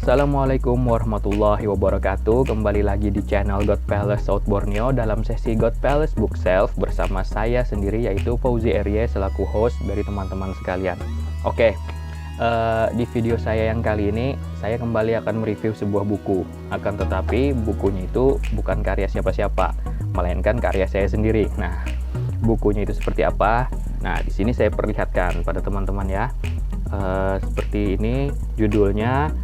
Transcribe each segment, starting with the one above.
Assalamualaikum warahmatullahi wabarakatuh. Kembali lagi di channel God Palace South Borneo dalam sesi God Palace Bookshelf bersama saya sendiri, yaitu Fauzi Erie selaku host dari teman-teman sekalian. Oke, di video saya yang kali ini saya kembali akan mereview sebuah buku. Akan tetapi bukunya itu bukan karya siapa-siapa, melainkan karya saya sendiri. Nah, bukunya itu seperti apa? Nah, di sini saya perlihatkan pada teman-teman ya. Seperti ini judulnya,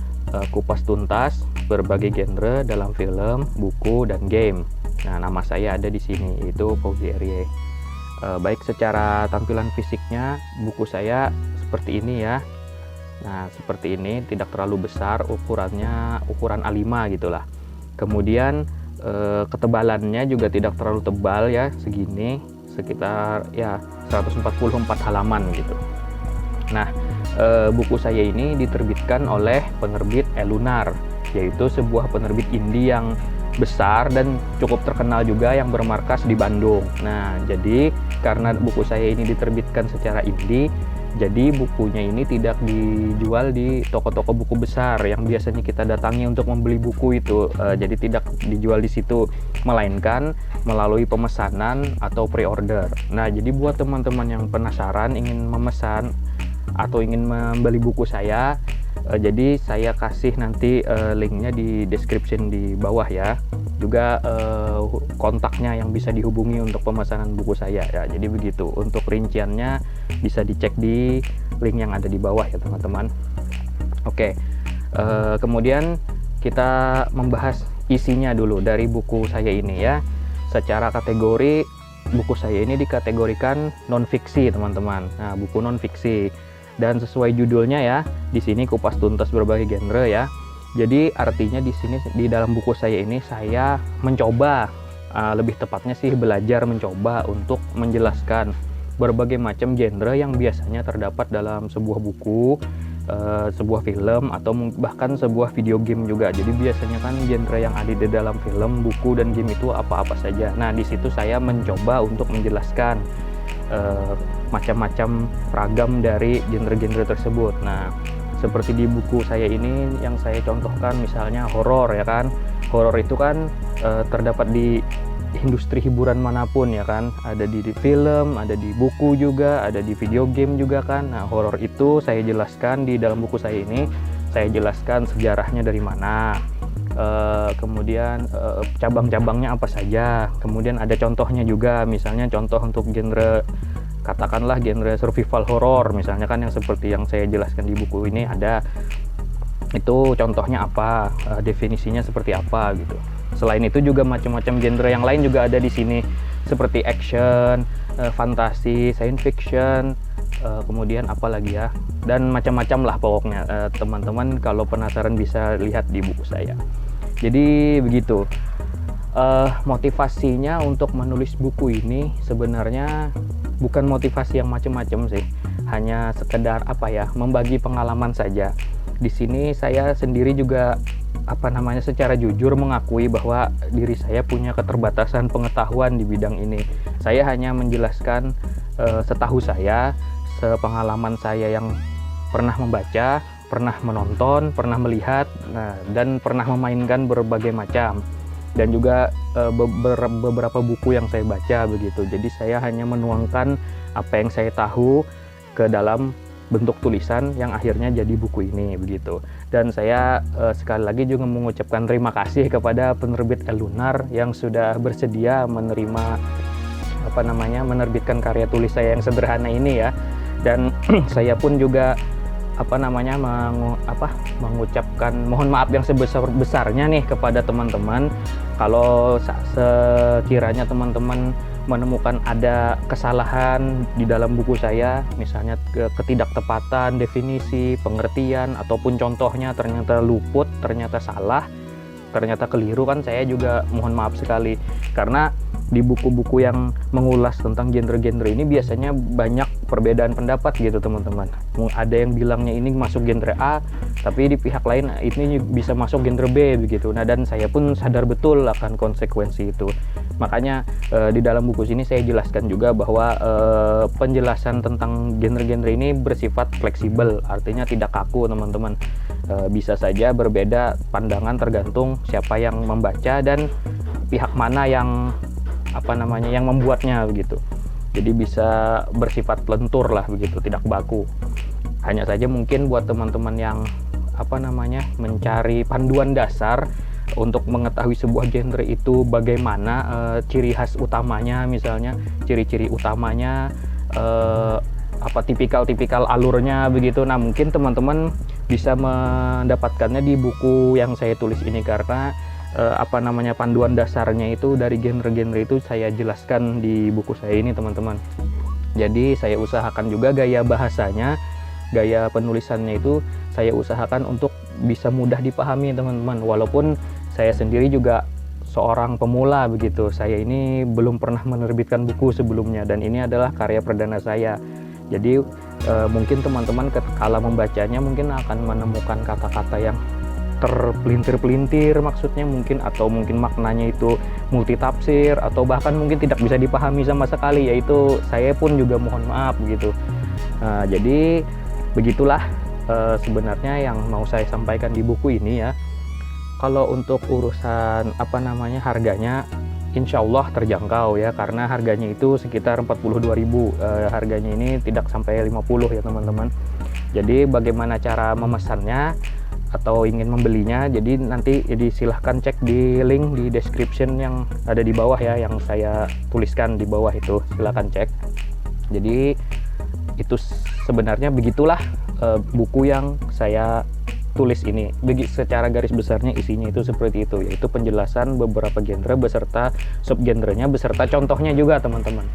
kupas tuntas berbagai genre dalam film, buku, dan game. Nah, nama saya ada di sini, yaitu Fauzi Erie. Baik secara tampilan fisiknya, buku saya seperti ini ya. Nah, seperti ini, tidak terlalu besar, ukurannya ukuran A5 gitulah. Kemudian ketebalannya juga tidak terlalu tebal ya, segini, sekitar ya 144 halaman gitu. Nah, buku saya ini diterbitkan oleh penerbit Elunar, yaitu sebuah penerbit indie yang besar dan cukup terkenal juga yang bermarkas di Bandung. Nah, jadi karena buku saya ini diterbitkan secara indie, jadi bukunya ini tidak dijual di toko-toko buku besar yang biasanya kita datangi untuk membeli buku itu. Jadi tidak dijual di situ, melainkan melalui pemesanan atau pre-order. Nah, jadi buat teman-teman yang penasaran ingin memesan atau ingin membeli buku saya, jadi saya kasih nanti linknya di description di bawah ya, juga kontaknya yang bisa dihubungi untuk pemesanan buku saya ya. Jadi begitu, untuk rinciannya bisa dicek di link yang ada di bawah ya teman-teman. Oke, kemudian kita membahas isinya dulu dari buku saya ini ya. Secara kategori, buku saya ini dikategorikan non-fiksi teman-teman. Nah, buku non-fiksi. Dan sesuai judulnya ya, di sini kupas tuntas berbagai genre ya. Jadi artinya di sini, di dalam buku saya ini saya mencoba, lebih tepatnya sih belajar mencoba untuk menjelaskan berbagai macam genre yang biasanya terdapat dalam sebuah buku, sebuah film, atau bahkan sebuah video game juga. Jadi biasanya kan genre yang ada di dalam film, buku, dan game itu apa-apa saja. Nah, di situ saya mencoba untuk menjelaskan macam-macam ragam dari genre-genre tersebut. Nah, seperti di buku saya ini yang saya contohkan misalnya horor ya kan. Horor itu kan terdapat di industri hiburan manapun ya kan. Ada di film, ada di buku juga, ada di video game juga kan. Nah, horor itu saya jelaskan di dalam buku saya ini. Saya jelaskan sejarahnya dari mana, kemudian cabang-cabangnya apa saja, kemudian ada contohnya juga, misalnya contoh untuk genre, katakanlah genre survival horror misalnya kan, yang seperti yang saya jelaskan di buku ini ada, itu contohnya apa, definisinya seperti apa gitu. Selain itu juga macam-macam genre yang lain juga ada di sini, seperti action, fantasi, science fiction, kemudian apa lagi ya, dan macam-macam lah pokoknya. Teman-teman kalau penasaran bisa lihat di buku saya. Jadi begitu, motivasinya untuk menulis buku ini sebenarnya bukan motivasi yang macam-macam sih, hanya sekedar apa ya, membagi pengalaman saja. Di sini saya sendiri juga secara jujur mengakui bahwa diri saya punya keterbatasan pengetahuan di bidang ini. Saya hanya menjelaskan setahu saya, sepengalaman saya yang pernah membaca, pernah menonton, pernah melihat, dan pernah memainkan berbagai macam, dan juga beberapa buku yang saya baca begitu. Jadi saya hanya menuangkan apa yang saya tahu ke dalam bentuk tulisan yang akhirnya jadi buku ini begitu. Dan saya sekali lagi juga mengucapkan terima kasih kepada penerbit Elunar yang sudah bersedia menerima menerbitkan karya tulis saya yang sederhana ini ya. Dan saya pun juga mengucapkan mohon maaf yang sebesar-besarnya nih kepada teman-teman kalau sekiranya teman-teman menemukan ada kesalahan di dalam buku saya, misalnya ketidaktepatan definisi, pengertian, ataupun contohnya ternyata luput, ternyata salah, ternyata keliru, kan saya juga mohon maaf sekali. Karena di buku-buku yang mengulas tentang genre-genre ini biasanya banyak perbedaan pendapat gitu teman-teman. Ada yang bilangnya ini masuk genre A, tapi di pihak lain ini bisa masuk genre B begitu. Nah, dan saya pun sadar betul akan konsekuensi itu. Makanya di dalam buku sini saya jelaskan juga bahwa penjelasan tentang genre-genre ini bersifat fleksibel, artinya tidak kaku teman-teman. Bisa saja berbeda pandangan tergantung siapa yang membaca dan pihak mana yang yang membuatnya begitu. Jadi bisa bersifat lentur lah begitu, tidak baku. Hanya saja mungkin buat teman-teman yang mencari panduan dasar untuk mengetahui sebuah genre itu bagaimana, ciri khas utamanya, misalnya ciri-ciri utamanya, tipikal-tipikal alurnya begitu. Nah, mungkin teman-teman bisa mendapatkannya di buku yang saya tulis ini, karena panduan dasarnya itu dari genre-genre itu saya jelaskan di buku saya ini, teman-teman. Jadi saya usahakan juga gaya bahasanya, gaya penulisannya itu saya usahakan untuk bisa mudah dipahami, teman-teman. Walaupun saya sendiri juga seorang pemula begitu, saya ini belum pernah menerbitkan buku sebelumnya dan ini adalah karya perdana saya. Jadi mungkin teman-teman kala membacanya mungkin akan menemukan kata-kata yang terpelintir-pelintir maksudnya mungkin, atau mungkin maknanya itu multitafsir, atau bahkan mungkin tidak bisa dipahami sama sekali, yaitu saya pun juga mohon maaf gitu. Jadi begitulah sebenarnya yang mau saya sampaikan di buku ini ya. Kalau untuk urusan harganya, insya Allah terjangkau ya, karena harganya itu sekitar 42.000. Harganya ini tidak sampai 50 ya teman-teman. Jadi bagaimana cara memesannya atau ingin membelinya, jadi nanti silahkan cek di link di description yang ada di bawah ya, yang saya tuliskan di bawah itu, silahkan cek. Jadi itu sebenarnya begitulah buku yang saya tulis ini. Secara garis besarnya isinya itu seperti itu, yaitu penjelasan beberapa genre beserta subgenrenya beserta contohnya juga, teman-teman.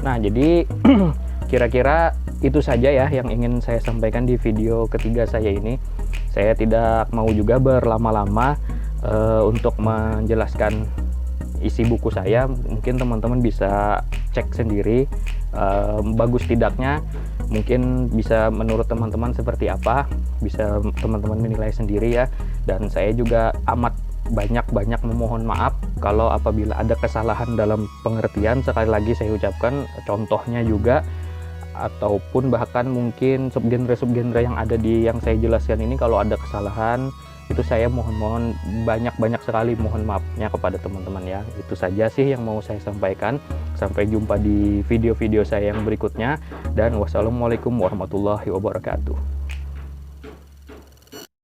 Nah, jadi kira-kira itu saja ya yang ingin saya sampaikan di video ketiga saya ini. Saya tidak mau juga berlama-lama untuk menjelaskan isi buku saya. Mungkin teman-teman bisa cek sendiri bagus tidaknya, mungkin bisa menurut teman-teman seperti apa, bisa teman-teman menilai sendiri ya. Dan saya juga amat banyak memohon maaf kalau apabila ada kesalahan dalam pengertian. Sekali lagi saya ucapkan, contohnya juga ataupun bahkan mungkin subgenre yang ada di yang saya jelaskan ini, kalau ada kesalahan itu saya mohon banyak sekali mohon maafnya kepada teman-teman ya. Itu saja sih yang mau saya sampaikan. Sampai jumpa di video-video saya yang berikutnya, dan wassalamualaikum warahmatullahi wabarakatuh.